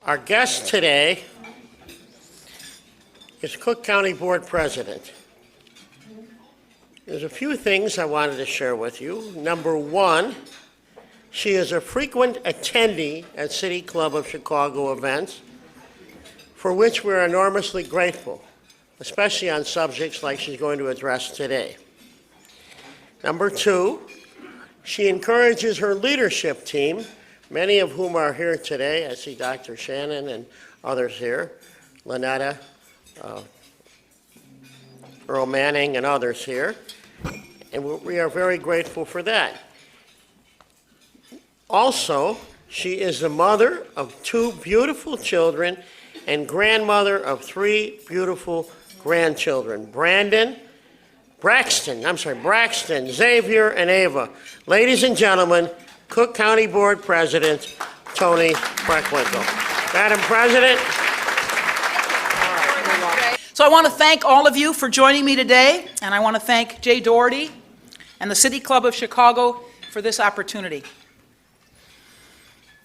Our guest today is Cook County Board President. There's a few things I wanted to share with you. Number one, she is a frequent attendee at City Club of Chicago events, for which we're enormously grateful, especially on subjects like she's going to address today. Number two, she encourages her leadership team, many of whom are here today. I see Dr. Shannon and others here, Lynetta, Earl Manning, and others here, and we are very grateful for that. Also, she is the mother of 2 beautiful children and grandmother of 3 beautiful grandchildren, Braxton, Xavier, and Ava. Ladies and gentlemen, Cook County Board President, Toni Preckwinkle. Madam President. So I want to thank all of you for joining me today, and I want to thank Jay Doherty and the City Club of Chicago for this opportunity.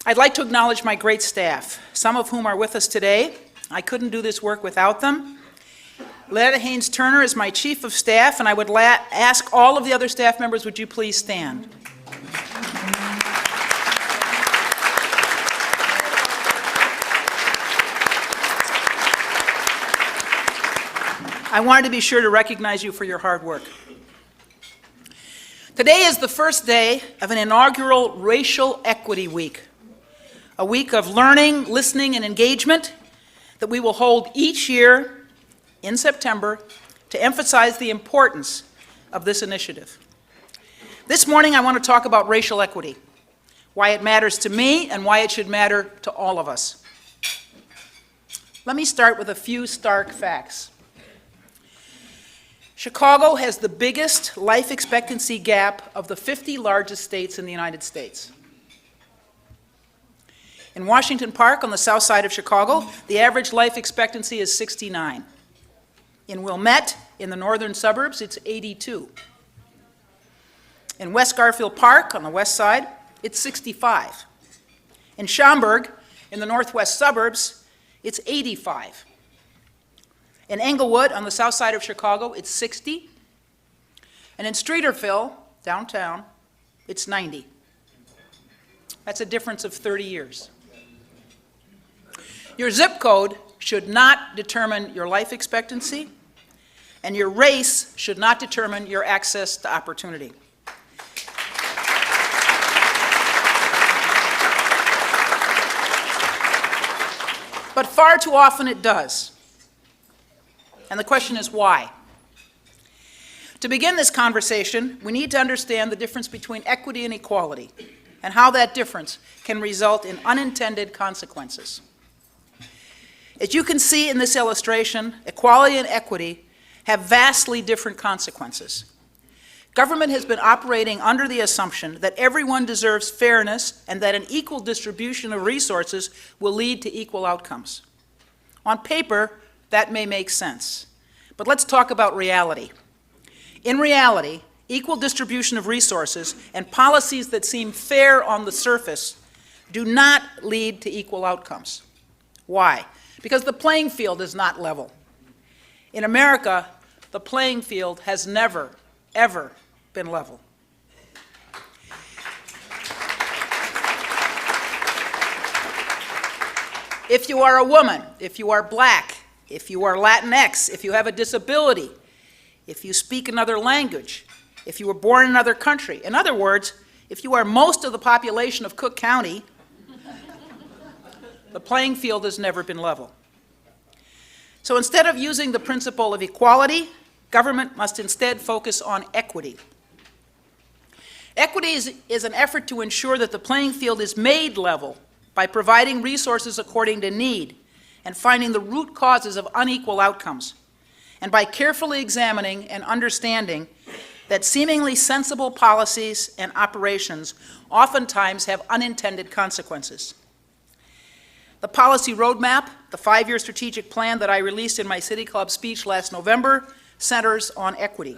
I'd like to acknowledge my great staff, some of whom are with us today. I couldn't do this work without them. Lynetta Haynes Turner is my Chief of Staff, and I would ask all of the other staff members, would you please stand? I wanted to be sure to recognize you for your hard work. Today is the first day of an inaugural Racial Equity Week, a week of learning, listening, and engagement that we will hold each year in September to emphasize the importance of this initiative. This morning I want to talk about racial equity, why it matters to me and why it should matter to all of us. Let me start with a few stark facts. Chicago has the biggest life expectancy gap of the 50 largest states in the United States. In Washington Park on the south side of Chicago, the average life expectancy is 69. In Wilmette, in the northern suburbs, it's 82. In West Garfield Park on the west side, it's 65. In Schaumburg, in the northwest suburbs, it's 85. In Englewood, on the south side of Chicago, it's 60. And in Streeterville, downtown, it's 90. That's a difference of 30 years. Your zip code should not determine your life expectancy, and your race should not determine your access to opportunity. But far too often it does. And the question is why? To begin this conversation, we need to understand the difference between equity and equality, and how that difference can result in unintended consequences. As you can see in this illustration, equality and equity have vastly different consequences. Government has been operating under the assumption that everyone deserves fairness and that an equal distribution of resources will lead to equal outcomes. On paper, that may make sense. But let's talk about reality. In reality, equal distribution of resources and policies that seem fair on the surface do not lead to equal outcomes. Why? Because the playing field is not level. In America, the playing field has never, ever been level. If you are a woman, if you are black, if you are Latinx, if you have a disability, if you speak another language, if you were born in another country, in other words, if you are most of the population of Cook County, the playing field has never been level. So instead of using the principle of equality, government must instead focus on equity. Equity is an effort to ensure that the playing field is made level by providing resources according to need and finding the root causes of unequal outcomes, and by carefully examining and understanding that seemingly sensible policies and operations oftentimes have unintended consequences. The policy roadmap, the 5-year strategic plan that I released in my City Club speech last November, centers on equity.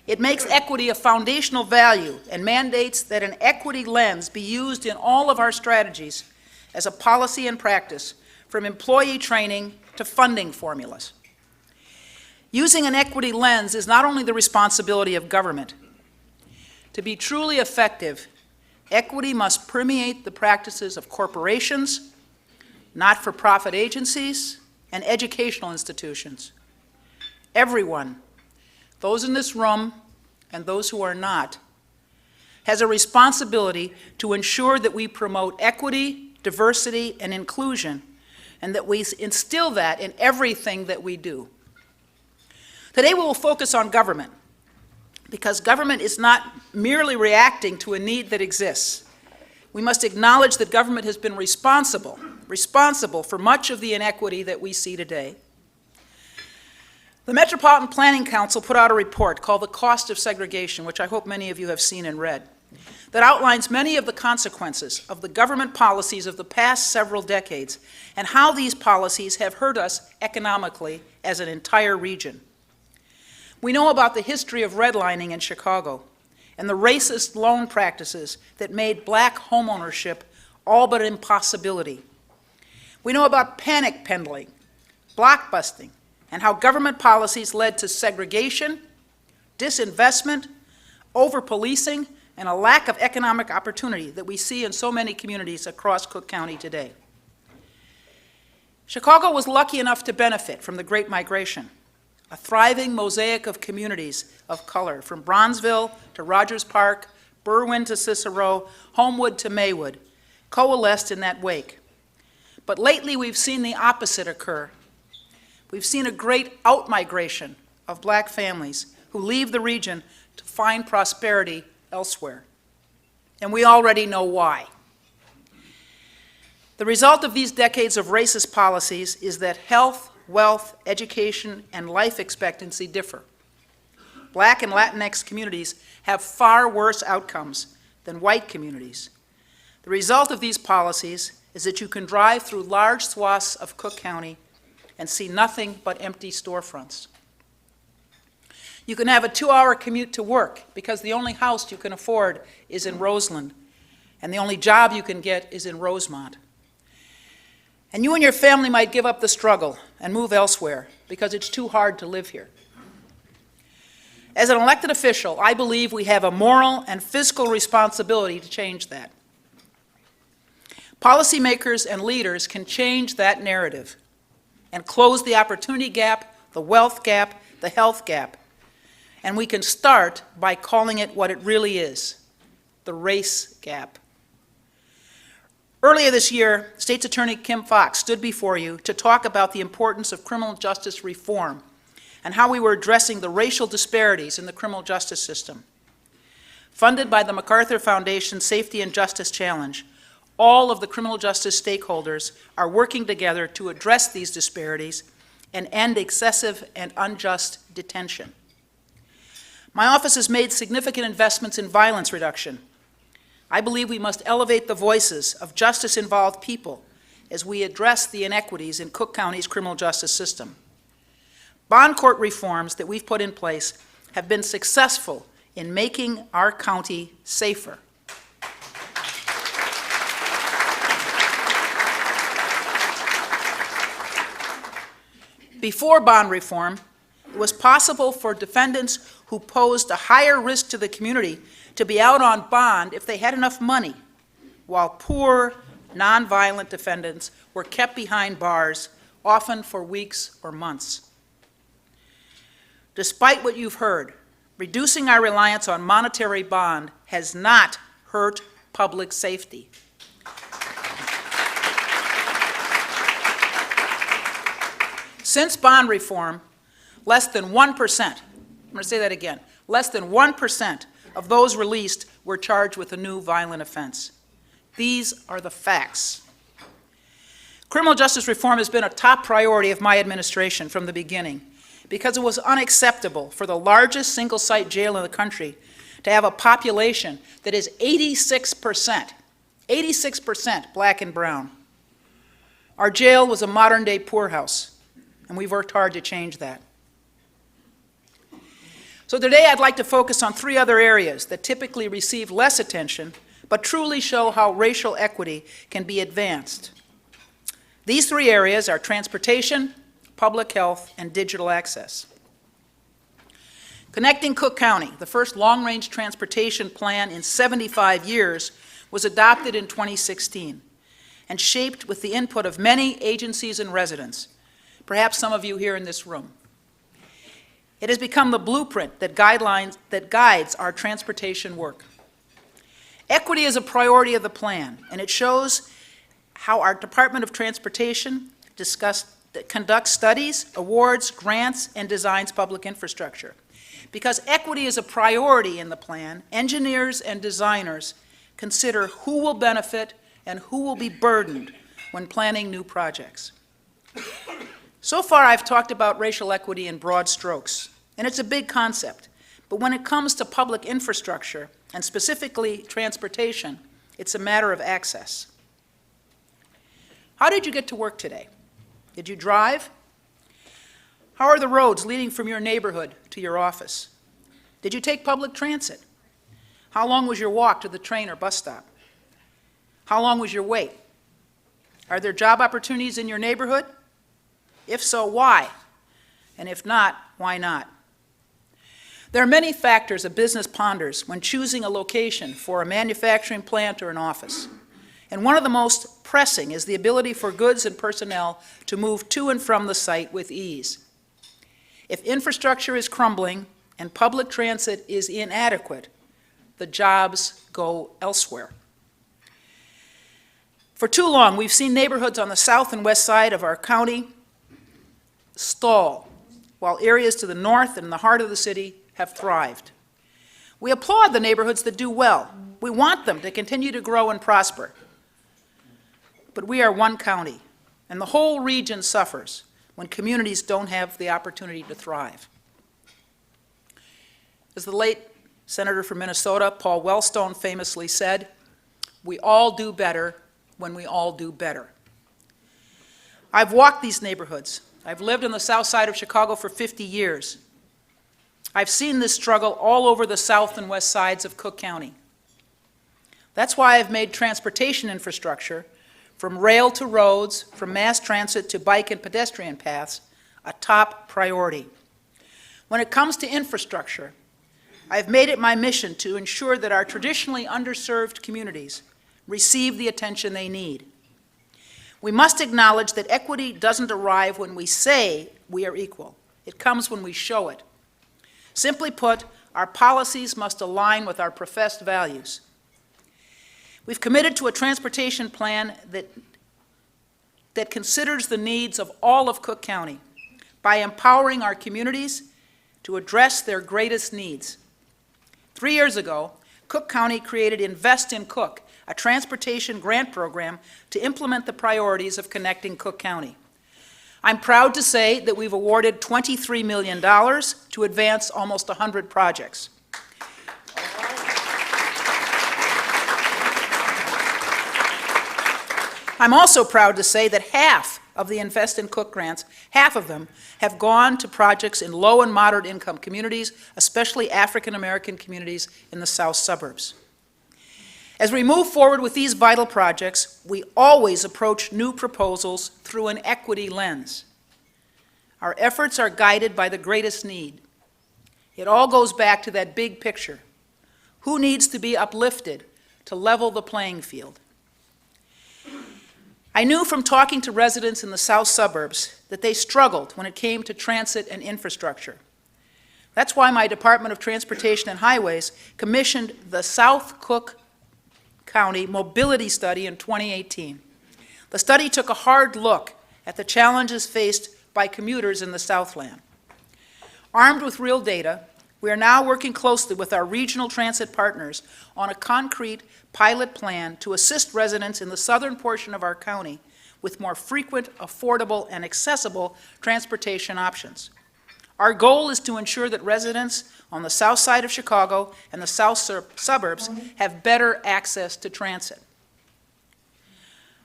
It makes equity a foundational value and mandates that an equity lens be used in all of our strategies as a policy and practice, from employee training to funding formulas. Using an equity lens is not only the responsibility of government. To be truly effective, equity must permeate the practices of corporations, not-for-profit agencies, and educational institutions. Everyone, those in this room and those who are not, has a responsibility to ensure that we promote equity, diversity, and inclusion, and that we instill that in everything that we do. Today we will focus on government, because government is not merely reacting to a need that exists. We must acknowledge that government has been responsible for much of the inequity that we see today. The Metropolitan Planning Council put out a report called The Cost of Segregation, which I hope many of you have seen and read, that outlines many of the consequences of the government policies of the past several decades and how these policies have hurt us economically as an entire region. We know about the history of redlining in Chicago and the racist loan practices that made black homeownership all but an impossibility. We know about panic pendling, blockbusting, and how government policies led to segregation, disinvestment, over-policing, and a lack of economic opportunity that we see in so many communities across Cook County today. Chicago was lucky enough to benefit from the Great Migration, a thriving mosaic of communities of color, from Bronzeville to Rogers Park, Berwyn to Cicero, Homewood to Maywood, coalesced in that wake. But lately we've seen the opposite occur. We've seen a great outmigration of black families who leave the region to find prosperity elsewhere. And we already know why. The result of these decades of racist policies is that health, wealth, education, and life expectancy differ. Black and Latinx communities have far worse outcomes than white communities. The result of these policies is that you can drive through large swaths of Cook County and see nothing but empty storefronts. You can have a 2-hour commute to work because the only house you can afford is in Roseland, and the only job you can get is in Rosemont. And you and your family might give up the struggle and move elsewhere because it's too hard to live here. As an elected official, I believe we have a moral and fiscal responsibility to change that. Policymakers and leaders can change that narrative and close the opportunity gap, the wealth gap, the health gap. And we can start by calling it what it really is, the race gap. Earlier this year, State's Attorney Kim Foxx stood before you to talk about the importance of criminal justice reform and how we were addressing the racial disparities in the criminal justice system. Funded by the MacArthur Foundation Safety and Justice Challenge, all of the criminal justice stakeholders are working together to address these disparities and end excessive and unjust detention. My office has made significant investments in violence reduction. I believe we must elevate the voices of justice-involved people as we address the inequities in Cook County's criminal justice system. Bond court reforms that we've put in place have been successful in making our county safer. Before bond reform, it was possible for defendants who posed a higher risk to the community to be out on bond if they had enough money, while poor, nonviolent defendants were kept behind bars, often for weeks or months. Despite what you've heard, reducing our reliance on monetary bond has not hurt public safety. Since bond reform, less than 1%, I'm going to say that again, less than 1% of those released were charged with a new violent offense. These are the facts. Criminal justice reform has been a top priority of my administration from the beginning because it was unacceptable for the largest single-site jail in the country to have a population that is 86% black and brown. Our jail was a modern-day poorhouse, and we've worked hard to change that. So today I'd like to focus on 3 other areas that typically receive less attention, but truly show how racial equity can be advanced. These three areas are transportation, public health, and digital access. Connecting Cook County, the first long-range transportation plan in 75 years, was adopted in 2016 and shaped with the input of many agencies and residents, perhaps some of you here in this room. It has become the blueprint that guides our transportation work. Equity is a priority of the plan, and it shows how our Department of Transportation conducts studies, awards, grants, and designs public infrastructure. Because equity is a priority in the plan, engineers and designers consider who will benefit and who will be burdened when planning new projects. So far, I've talked about racial equity in broad strokes, and it's a big concept. But when it comes to public infrastructure, and specifically transportation, it's a matter of access. How did you get to work today? Did you drive? How are the roads leading from your neighborhood to your office? Did you take public transit? How long was your walk to the train or bus stop? How long was your wait? Are there job opportunities in your neighborhood? If so, why? And if not, why not? There are many factors a business ponders when choosing a location for a manufacturing plant or an office. And one of the most pressing is the ability for goods and personnel to move to and from the site with ease. If infrastructure is crumbling and public transit is inadequate, the jobs go elsewhere. For too long, we've seen neighborhoods on the south and west side of our county stall, while areas to the north and in the heart of the city have thrived. We applaud the neighborhoods that do well. We want them to continue to grow and prosper. But we are one county, and the whole region suffers when communities don't have the opportunity to thrive. As the late Senator from Minnesota, Paul Wellstone, famously said, "We all do better when we all do better." I've walked these neighborhoods. I've lived on the south side of Chicago for 50 years. I've seen this struggle all over the south and west sides of Cook County. That's why I've made transportation infrastructure, from rail to roads, from mass transit to bike and pedestrian paths, a top priority. When it comes to infrastructure, I've made it my mission to ensure that our traditionally underserved communities receive the attention they need. We must acknowledge that equity doesn't arrive when we say we are equal. It comes when we show it. Simply put, our policies must align with our professed values. We've committed to a transportation plan that considers the needs of all of Cook County by empowering our communities to address their greatest needs. 3 years ago, Cook County created Invest in Cook, a transportation grant program to implement the priorities of connecting Cook County. I'm proud to say that we've awarded $23 million to advance almost 100 projects. I'm also proud to say that half of the Invest in Cook grants, half of them, have gone to projects in low and moderate income communities, especially African American communities in the south suburbs. As we move forward with these vital projects, we always approach new proposals through an equity lens. Our efforts are guided by the greatest need. It all goes back to that big picture. Who needs to be uplifted to level the playing field? I knew from talking to residents in the south suburbs that they struggled when it came to transit and infrastructure. That's why my Department of Transportation and Highways commissioned the South Cook County Mobility Study in 2018. The study took a hard look at the challenges faced by commuters in the Southland. Armed with real data, we are now working closely with our regional transit partners on a concrete pilot plan to assist residents in the southern portion of our county with more frequent, affordable, and accessible transportation options. Our goal is to ensure that residents on the south side of Chicago and the south suburbs have better access to transit.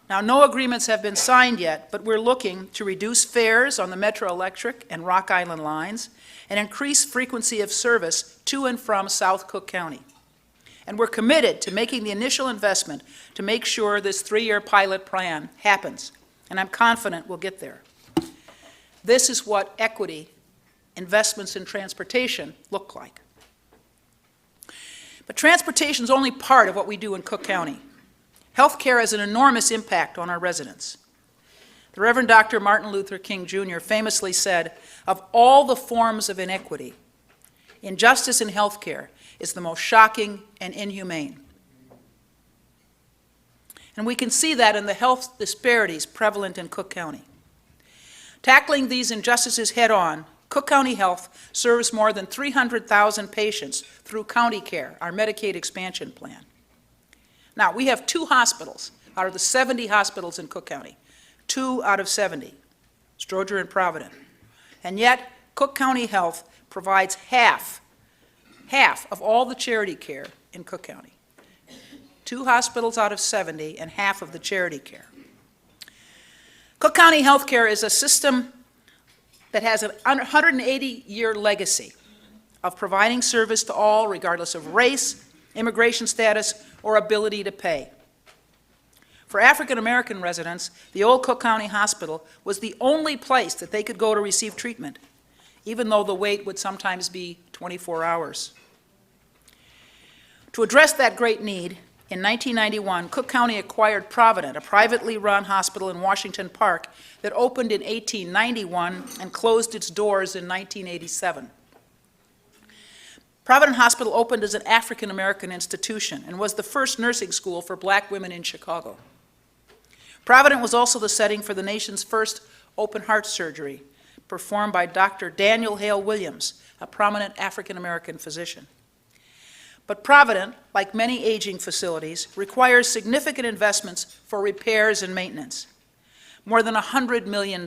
Now, no agreements have been signed yet, but we're looking to reduce fares on the Metro Electric and Rock Island lines and increase frequency of service to and from South Cook County. And we're committed to making the initial investment to make sure this 3-year pilot plan happens. And I'm confident we'll get there. This is what equity investments in transportation look like. But transportation is only part of what we do in Cook County. Healthcare has an enormous impact on our residents. The Reverend Dr. Martin Luther King Jr. famously said, of all the forms of inequity, injustice in healthcare is the most shocking and inhumane. And we can see that in the health disparities prevalent in Cook County. Tackling these injustices head-on, Cook County Health serves more than 300,000 patients through County Care, our Medicaid expansion plan. Now, we have 2 hospitals out of the 70 hospitals in Cook County, 2 out of 70, Stroger and Provident. And yet, Cook County Health provides half of all the charity care in Cook County. 2 hospitals out of 70 and half of the charity care. Cook County Healthcare is a system that has a 180-year legacy of providing service to all, regardless of race, immigration status, or ability to pay. For African American residents, the old Cook County Hospital was the only place that they could go to receive treatment, even though the wait would sometimes be 24 hours. To address that great need, in 1991, Cook County acquired Provident, a privately run hospital in Washington Park that opened in 1891 and closed its doors in 1987. Provident Hospital opened as an African American institution and was the first nursing school for black women in Chicago. Provident was also the setting for the nation's first open heart surgery, performed by Dr. Daniel Hale Williams, a prominent African American physician. But Provident, like many aging facilities, requires significant investments for repairs and maintenance, more than $100 million.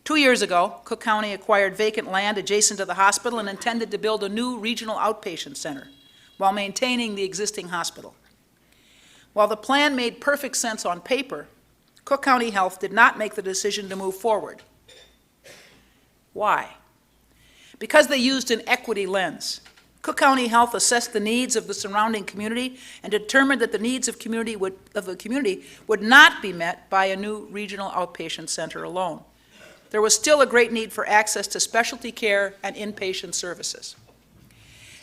2 years ago, Cook County acquired vacant land adjacent to the hospital and intended to build a new regional outpatient center while maintaining the existing hospital. While the plan made perfect sense on paper, Cook County Health did not make the decision to move forward. Why? Because they used an equity lens. Cook County Health assessed the needs of the surrounding community and determined that the needs of the community would not be met by a new regional outpatient center alone. There was still a great need for access to specialty care and inpatient services.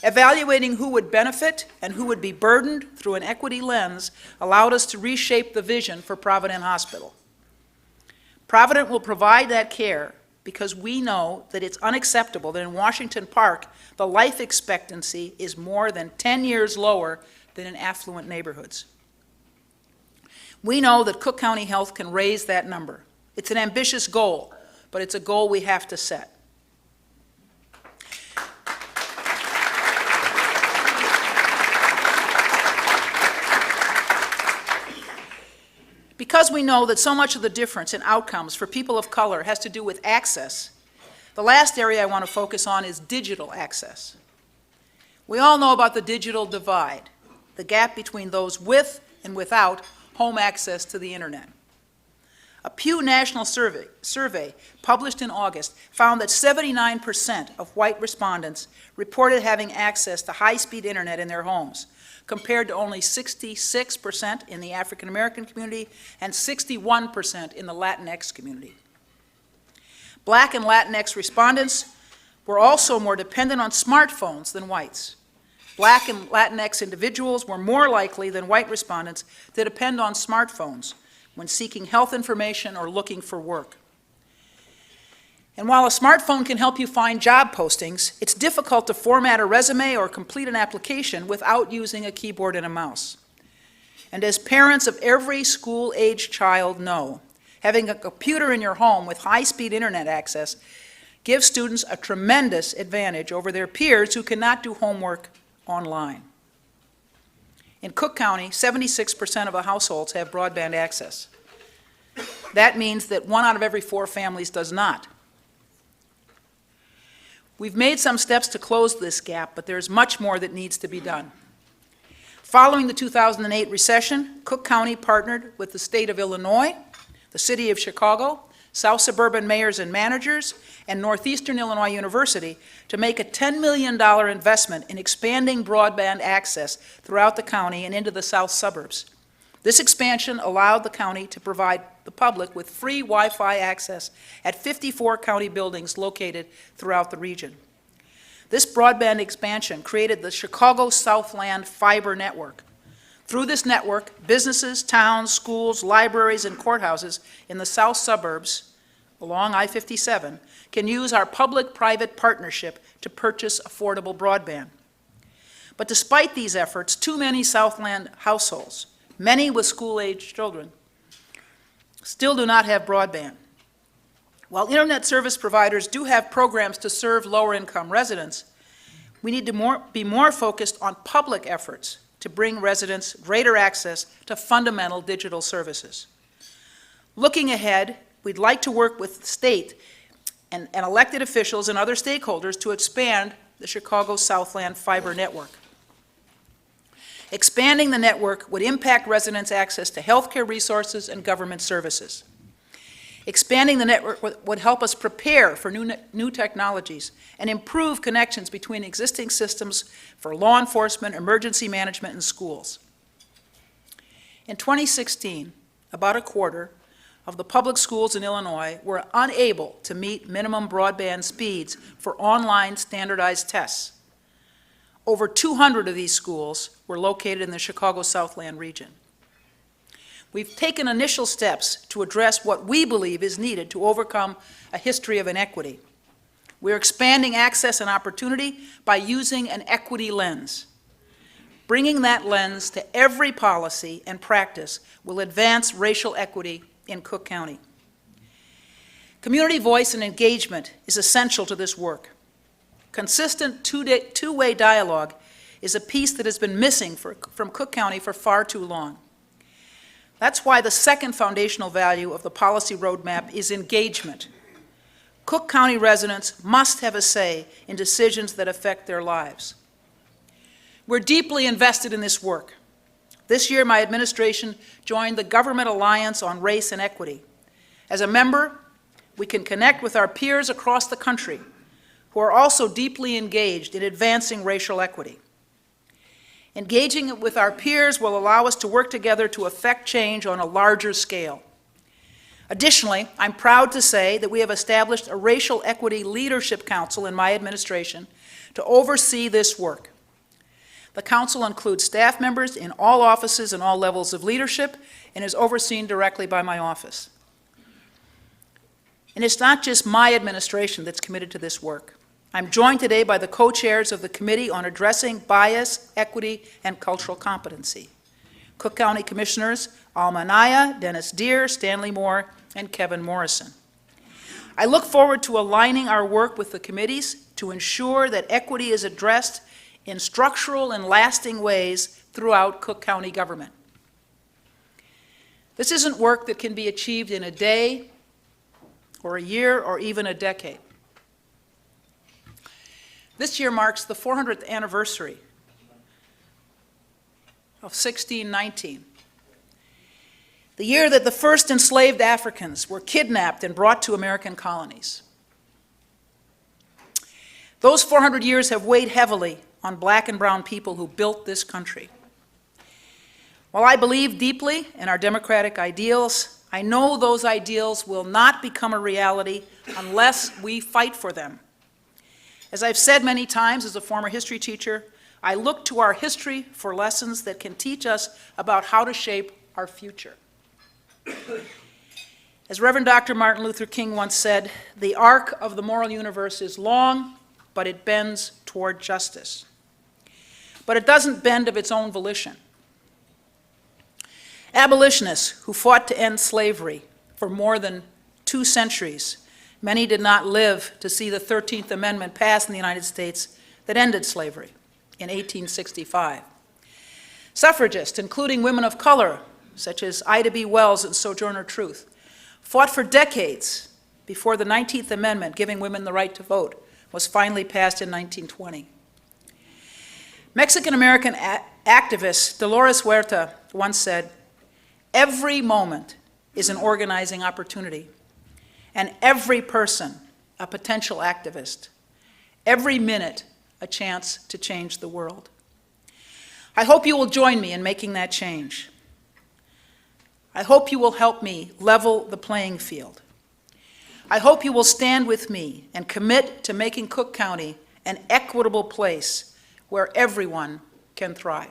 Evaluating who would benefit and who would be burdened through an equity lens allowed us to reshape the vision for Provident Hospital. Provident will provide that care because we know that it's unacceptable that in Washington Park, the life expectancy is more than 10 years lower than in affluent neighborhoods. We know that Cook County Health can raise that number. It's an ambitious goal, but it's a goal we have to set. Because we know that so much of the difference in outcomes for people of color has to do with access, the last area I want to focus on is digital access. We all know about the digital divide, the gap between those with and without home access to the internet. A Pew National survey published in August found that 79% of white respondents reported having access to high-speed internet in their homes, compared to only 66% in the African American community and 61% in the Latinx community. Black and Latinx respondents were also more dependent on smartphones than whites. Black and Latinx individuals were more likely than white respondents to depend on smartphones when seeking health information or looking for work. And while a smartphone can help you find job postings, it's difficult to format a resume or complete an application without using a keyboard and a mouse. And as parents of every school-age child know, having a computer in your home with high-speed internet access gives students a tremendous advantage over their peers who cannot do homework online. In Cook County, 76% of the households have broadband access. That means that 1 out of every 4 families does not. We've made some steps to close this gap, but there's much more that needs to be done. Following the 2008 recession, Cook County partnered with the state of Illinois, the city of Chicago, South Suburban Mayors and Managers, and Northeastern Illinois University to make a $10 million investment in expanding broadband access throughout the county and into the south suburbs. This expansion allowed the county to provide the public with free Wi-Fi access at 54 county buildings located throughout the region. This broadband expansion created the Chicago Southland Fiber Network. Through this network, businesses, towns, schools, libraries, and courthouses in the south suburbs along I-57 can use our public-private partnership to purchase affordable broadband. But despite these efforts, too many Southland households, many with school-aged children, still do not have broadband. While internet service providers do have programs to serve lower-income residents, we need to be more focused on public efforts to bring residents greater access to fundamental digital services. Looking ahead, we'd like to work with state and elected officials and other stakeholders to expand the Chicago Southland Fiber Network. Expanding the network would impact residents' access to healthcare resources and government services. Expanding the network would help us prepare for new technologies and improve connections between existing systems for law enforcement, emergency management, and schools. In 2016, about a quarter of the public schools in Illinois were unable to meet minimum broadband speeds for online standardized tests. Over 200 of these schools were located in the Chicago Southland region. We've taken initial steps to address what we believe is needed to overcome a history of inequity. We're expanding access and opportunity by using an equity lens. Bringing that lens to every policy and practice will advance racial equity in Cook County. Community voice and engagement is essential to this work. Consistent two-way dialogue is a piece that has been missing from Cook County for far too long. That's why the second foundational value of the policy roadmap is engagement. Cook County residents must have a say in decisions that affect their lives. We're deeply invested in this work. This year, my administration joined the Government Alliance on Race and Equity. As a member, we can connect with our peers across the country who are also deeply engaged in advancing racial equity. Engaging with our peers will allow us to work together to effect change on a larger scale. Additionally, I'm proud to say that we have established a Racial Equity Leadership Council in my administration to oversee this work. The council includes staff members in all offices and all levels of leadership and is overseen directly by my office. And it's not just my administration that's committed to this work. I'm joined today by the co-chairs of the Committee on Addressing Bias, Equity, and Cultural Competency, Cook County Commissioners Alma Anaya, Dennis Deere, Stanley Moore, and Kevin Morrison. I look forward to aligning our work with the committees to ensure that equity is addressed in structural and lasting ways throughout Cook County government. This isn't work that can be achieved in a day, or a year, or even a decade. This year marks the 400th anniversary of 1619, the year that the first enslaved Africans were kidnapped and brought to American colonies. Those 400 years have weighed heavily on black and brown people who built this country. While I believe deeply in our democratic ideals, I know those ideals will not become a reality unless we fight for them. As I've said many times as a former history teacher, I look to our history for lessons that can teach us about how to shape our future. As Reverend Dr. Martin Luther King once said, the arc of the moral universe is long, but it bends toward justice. But it doesn't bend of its own volition. Abolitionists who fought to end slavery for more than 2 centuries, many did not live to see the 13th Amendment passed in the United States that ended slavery in 1865. Suffragists, including women of color, such as Ida B. Wells and Sojourner Truth, fought for decades before the 19th Amendment, giving women the right to vote, was finally passed in 1920. Mexican-American activist Dolores Huerta once said, "Every moment is an organizing opportunity." and every person a potential activist, every minute a chance to change the world. I hope you will join me in making that change. I hope you will help me level the playing field. I hope you will stand with me and commit to making Cook County an equitable place where everyone can thrive.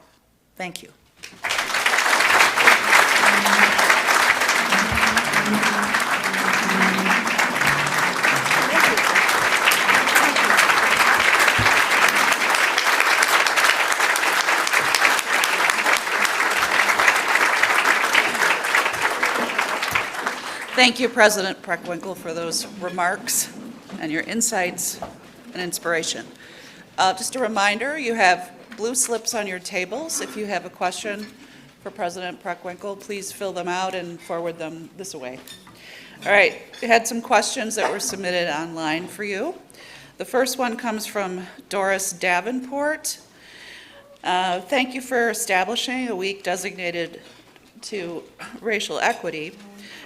Thank you. Thank you, President Preckwinkle, for those remarks and your insights and inspiration. Just a reminder, you have blue slips on your tables. If you have a question for President Preckwinkle, please fill them out and forward them this way. All right, we had some questions that were submitted online for you. The first one comes from Doris Davenport. Thank you for establishing a week designated to racial equity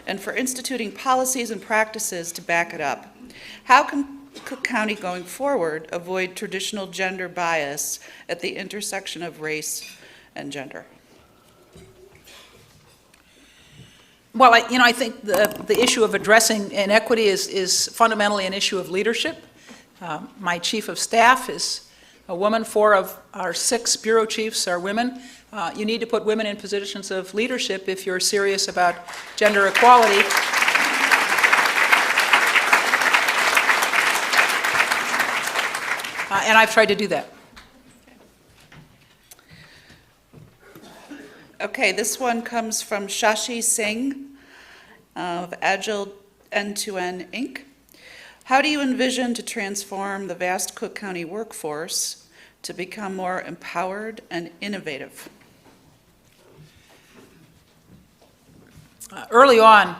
and for instituting policies and practices to back it up. How can Cook County going forward avoid traditional gender bias at the intersection of race and gender? Well, I think the issue of addressing inequity is fundamentally an issue of leadership. My chief of staff is a woman. 4 of our 6 bureau chiefs are women. You need to put women in positions of leadership if you're serious about gender equality. And I've tried to do that. Okay, this one comes from Shashi Singh of Agile N2N Inc. How do you envision to transform the vast Cook County workforce to become more empowered and innovative? Early on,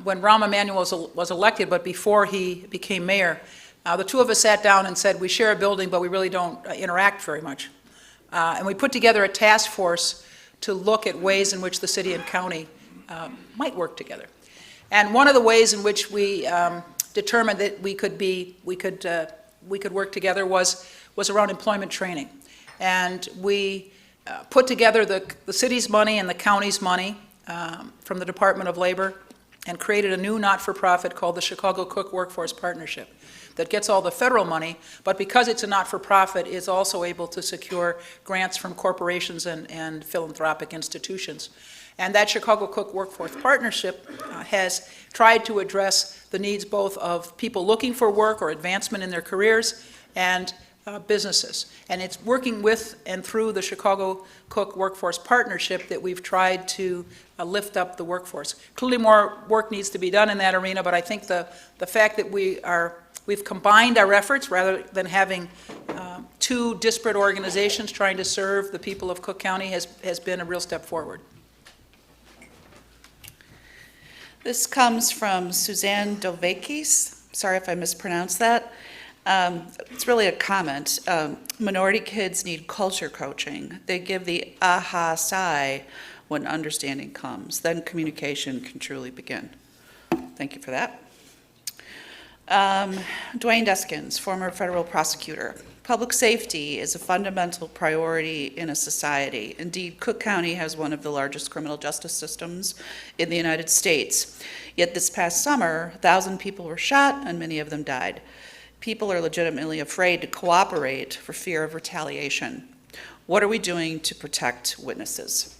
when Rahm Emanuel was elected, but before he became mayor, the 2 of us sat down and said, we share a building, but we really don't interact very much. And we put together a task force to look at ways in which the city and county might work together. And one of the ways in which we determined that we could work together was around employment training. And we put together the city's money and the county's money from the Department of Labor and created a new not-for-profit called the Chicago Cook Workforce Partnership that gets all the federal money, but because it's a not-for-profit, is also able to secure grants from corporations and philanthropic institutions. And that Chicago Cook Workforce Partnership has tried to address the needs both of people looking for work or advancement in their careers and businesses. And it's working with and through the Chicago Cook Workforce Partnership that we've tried to lift up the workforce. Clearly more work needs to be done in that arena, but I think the fact that we've combined our efforts rather than having 2 disparate organizations trying to serve the people of Cook County has been a real step forward. This comes from Suzanne Dovakis. Sorry if I mispronounced that. It's really a comment. Minority kids need culture coaching. They give the aha sigh when understanding comes. Then communication can truly begin. Thank you for that. Dwayne Deskins, former federal prosecutor. Public safety is a fundamental priority in a society. Indeed, Cook County has one of the largest criminal justice systems in the United States. Yet this past summer, 1,000 people were shot and many of them died. People are legitimately afraid to cooperate for fear of retaliation. What are we doing to protect witnesses?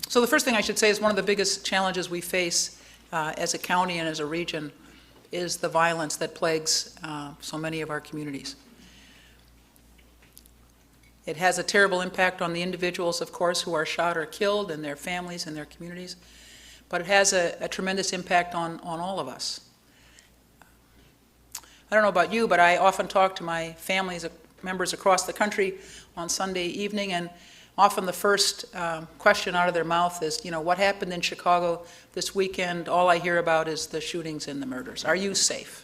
So the first thing I should say is one of the biggest challenges we face as a county and as a region is the violence that plagues so many of our communities. It has a terrible impact on the individuals, of course, who are shot or killed and their families and their communities, but it has a tremendous impact on all of us. I don't know about you, but I often talk to my families, members across the country on Sunday evening, and often the first question out of their mouth is, what happened in Chicago this weekend? All I hear about is the shootings and the murders. Are you safe?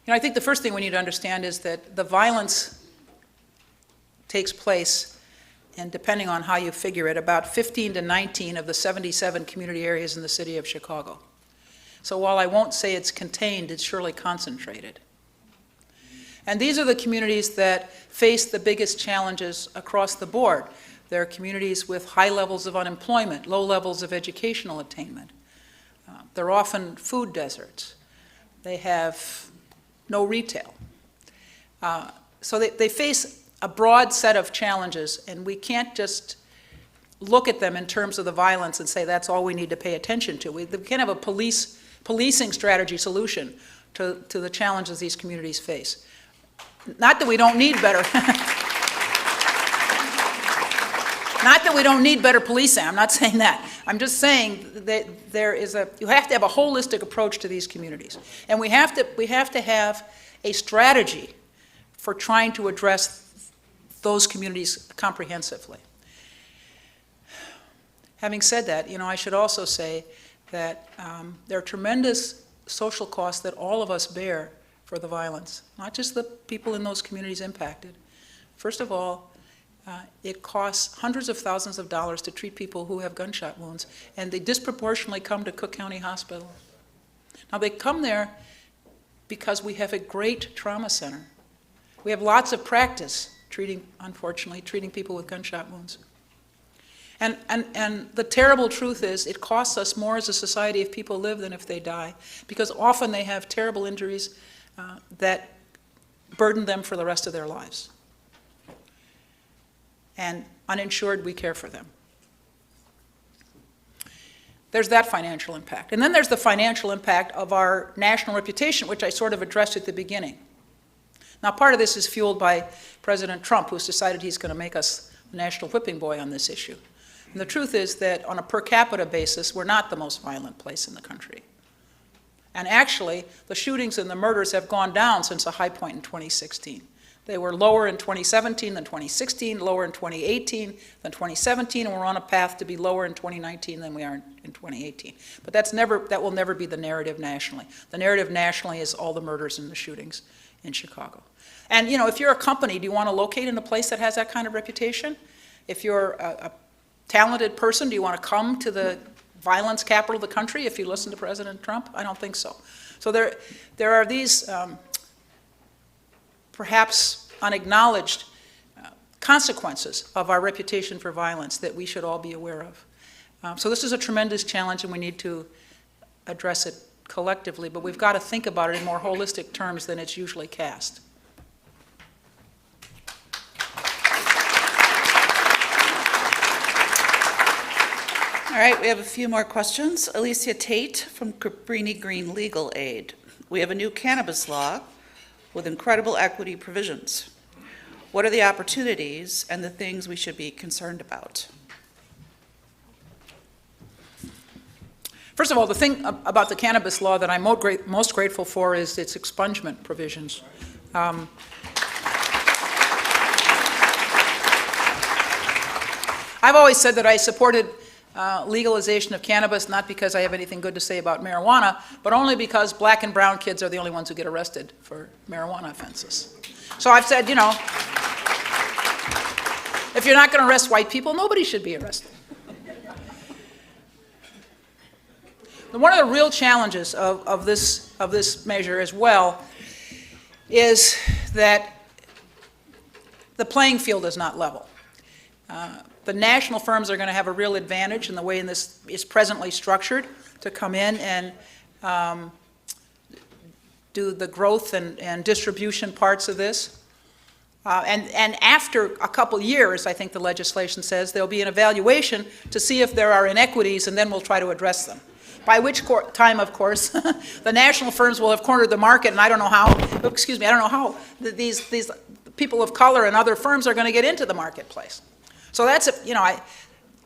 I think the first thing we need to understand is that the violence takes place and depending on how you figure it, about 15 to 19 of the 77 community areas in the city of Chicago. So while I won't say it's contained, it's surely concentrated. And these are the communities that face the biggest challenges across the board. They're communities with high levels of unemployment, low levels of educational attainment. They're often food deserts. They have no retail. So they face a broad set of challenges, and we can't just look at them in terms of the violence and say that's all we need to pay attention to. We can't have a policing strategy solution to the challenges these communities face. Not that we don't need better, not that we don't need better policing, I'm not saying that. I'm just saying that you have to have a holistic approach to these communities. And we have to have a strategy for trying to address those communities comprehensively. Having said that, I should also say that there are tremendous social costs that all of us bear for the violence, not just the people in those communities impacted. First of all, it costs hundreds of thousands of dollars to treat people who have gunshot wounds, and they disproportionately come to Cook County Hospital. Now, they come there because we have a great trauma center. We have lots of practice unfortunately, treating people with gunshot wounds. And the terrible truth is it costs us more as a society if people live than if they die, because often they have terrible injuries that burden them for the rest of their lives. And uninsured, we care for them. There's that financial impact. And then there's the financial impact of our national reputation, which I sort of addressed at the beginning. Now, part of this is fueled by President Trump, who's decided he's going to make us a national whipping boy on this issue. And the truth is that on a per capita basis, we're not the most violent place in the country. And actually, the shootings and the murders have gone down since a high point in 2016. They were lower in 2017 than 2016, lower in 2018 than 2017, and we're on a path to be lower in 2019 than we are in 2018. But that will never be the narrative nationally. The narrative nationally is all the murders and the shootings in Chicago. And if you're a company, do you want to locate in a place that has that kind of reputation? If you're a talented person, do you want to come to the violence capital of the country if you listen to President Trump? I don't think so. So there are these perhaps unacknowledged consequences of our reputation for violence that we should all be aware of. So this is a tremendous challenge, and we need to address it collectively, but we've got to think about it in more holistic terms than it's usually cast. All right, we have a few more questions. Alicia Tate from Cabrini Green Legal Aid. We have a new cannabis law with incredible equity provisions. What are the opportunities and the things we should be concerned about? First of all, the thing about the cannabis law that I'm most grateful for is its expungement provisions. I've always said that I supported legalization of cannabis, not because I have anything good to say about marijuana, but only because black and brown kids are the only ones who get arrested for marijuana offenses. So I've said, if you're not going to arrest white people, nobody should be arrested. One of the real challenges of this measure as well is that the playing field is not level. The national firms are going to have a real advantage in the way this is presently structured to come in and do the growth and distribution parts of this. And after a couple years, I think the legislation says, there'll be an evaluation to see if there are inequities, and then we'll try to address them. By which time, of course, the national firms will have cornered the market, and I don't know how these people of color and other firms are going to get into the marketplace. So that's,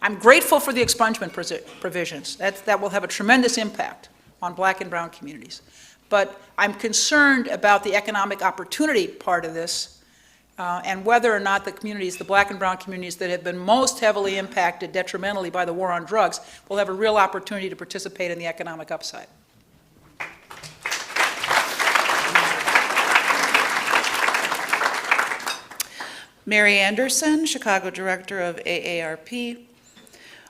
I'm grateful for the expungement provisions. That will have a tremendous impact on black and brown communities. But I'm concerned about the economic opportunity part of this, and whether or not the communities, the black and brown communities that have been most heavily impacted detrimentally by the war on drugs, will have a real opportunity to participate in the economic upside. Mary Anderson, Chicago Director of AARP.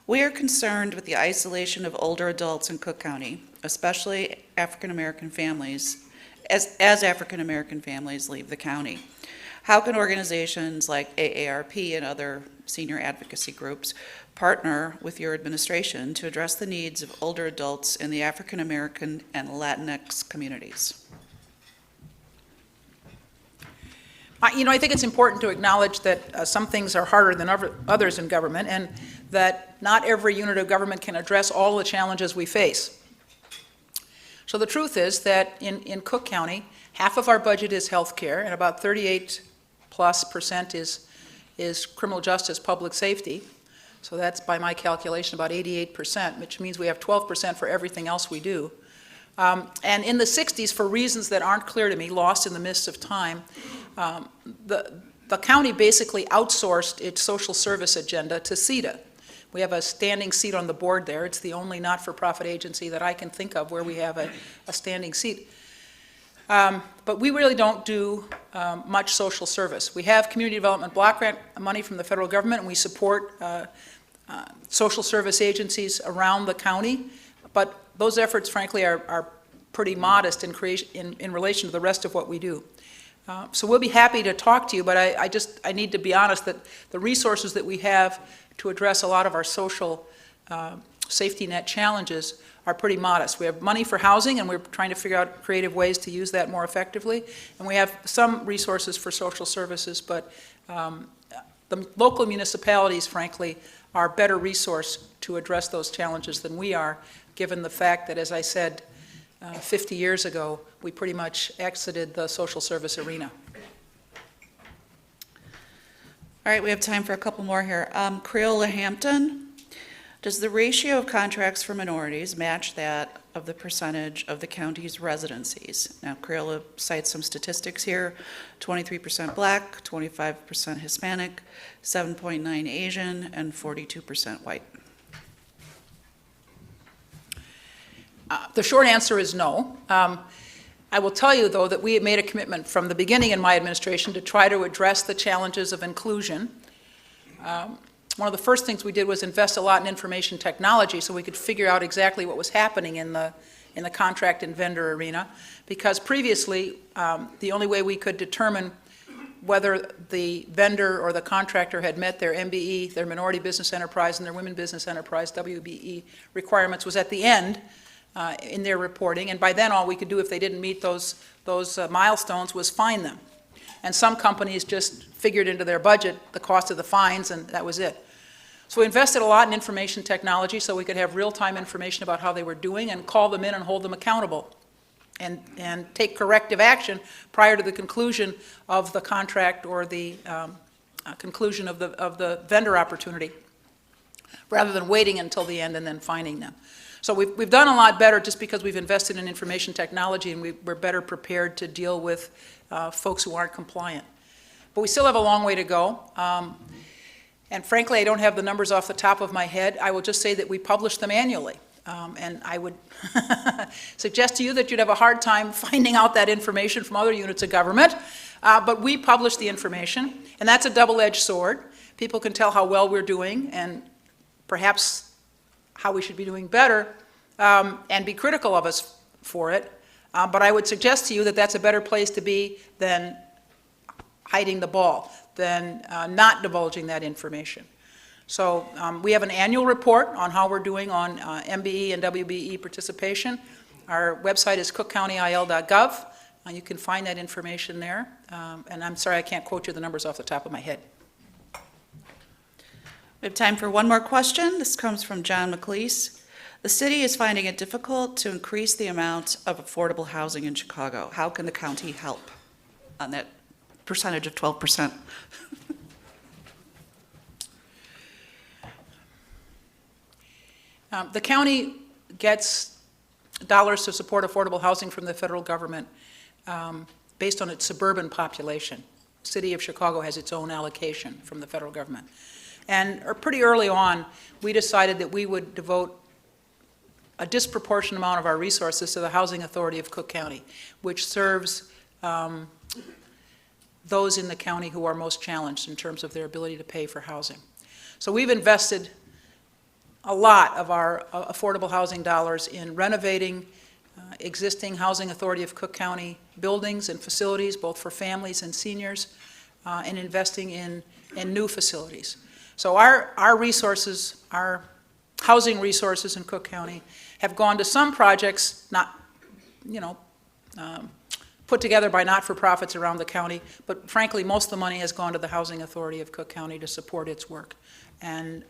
We are concerned with the isolation of older adults in Cook County, especially African-American families, as African-American families leave the county. How can organizations like AARP and other senior advocacy groups partner with your administration to address the needs of older adults in the African-American and Latinx communities? I think it's important to acknowledge that some things are harder than others in government, and that not every unit of government can address all the challenges we face. So the truth is that in Cook County, half of our budget is healthcare, and about 38+% is criminal justice, public safety. So that's, by my calculation, about 88%, which means we have 12% for everything else we do. And in the 60s, for reasons that aren't clear to me, lost in the mists of time, the county basically outsourced its social service agenda to CETA. We have a standing seat on the board there. It's the only not-for-profit agency that I can think of where we have a standing seat. But we really don't do much social service. We have community development block grant money from the federal government, and we support social service agencies around the county. But those efforts, frankly, are pretty modest in relation to the rest of what we do. So we'll be happy to talk to you, but I need to be honest that the resources that we have to address a lot of our social safety net challenges are pretty modest. We have money for housing, and we're trying to figure out creative ways to use that more effectively. And we have some resources for social services, but the local municipalities, frankly, are better resourced to address those challenges than we are, given the fact that, as I said 50 years ago, we pretty much exited the social service arena. All right, we have time for a couple more here. Creola Hampton, does the ratio of contracts for minorities match that of the percentage of the county's residencies? Now, Creola cites some statistics here: 23% Black, 25% Hispanic, 7.9% Asian, and 42% white. The short answer is no. I will tell you, though, that we have made a commitment from the beginning in my administration to try to address the challenges of inclusion. One of the first things we did was invest a lot in information technology so we could figure out exactly what was happening in the contract and vendor arena, because previously the only way we could determine whether the vendor or the contractor had met their MBE, their Minority Business Enterprise, and their Women Business Enterprise, WBE, requirements was at the end in their reporting, and by then all we could do if they didn't meet those milestones was fine them. And some companies just figured into their budget the cost of the fines, and that was it. So we invested a lot in information technology so we could have real-time information about how they were doing and call them in and hold them accountable and take corrective action prior to the conclusion of the contract or the conclusion of the vendor opportunity, rather than waiting until the end and then fining them. So we've done a lot better just because we've invested in information technology, and we're better prepared to deal with folks who aren't compliant. But we still have a long way to go. And frankly, I don't have the numbers off the top of my head. I will just say that we publish them annually. And I would suggest to you that you'd have a hard time finding out that information from other units of government. But we publish the information, and that's a double-edged sword. People can tell how well we're doing and perhaps how we should be doing better, and be critical of us for it. But I would suggest to you that that's a better place to be than hiding the ball, than not divulging that information. So we have an annual report on how we're doing on MBE and WBE participation. Our website is cookcountyil.gov. You can find that information there. And I'm sorry I can't quote you the numbers off the top of my head. We have time for one more question. This comes from John McLeese. The city is finding it difficult to increase the amount of affordable housing in Chicago. How can the county help on that percentage of 12%? The county gets dollars to support affordable housing from the federal government based on its suburban population. The city of Chicago has its own allocation from the federal government. And pretty early on, we decided that we would devote a disproportionate amount of our resources to the Housing Authority of Cook County, which serves those in the county who are most challenged in terms of their ability to pay for housing. So we've invested a lot of our affordable housing dollars in renovating existing Housing Authority of Cook County buildings and facilities, both for families and seniors, and investing in new facilities. So our resources, our housing resources in Cook County have gone to some projects not, put together by not-for-profits around the county, but frankly, most of the money has gone to the Housing Authority of Cook County to support its work. And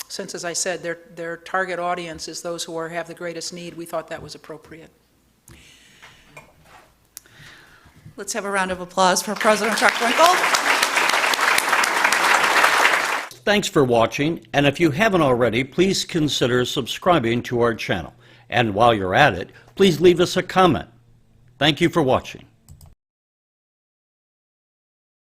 since, as I said, their target audience is those who have the greatest need, we thought that was appropriate. Let's have a round of applause for President Preckwinkle. Thanks for watching, and if you haven't already, please consider subscribing to our channel. And while you're at it, please leave us a comment. Thank you for watching.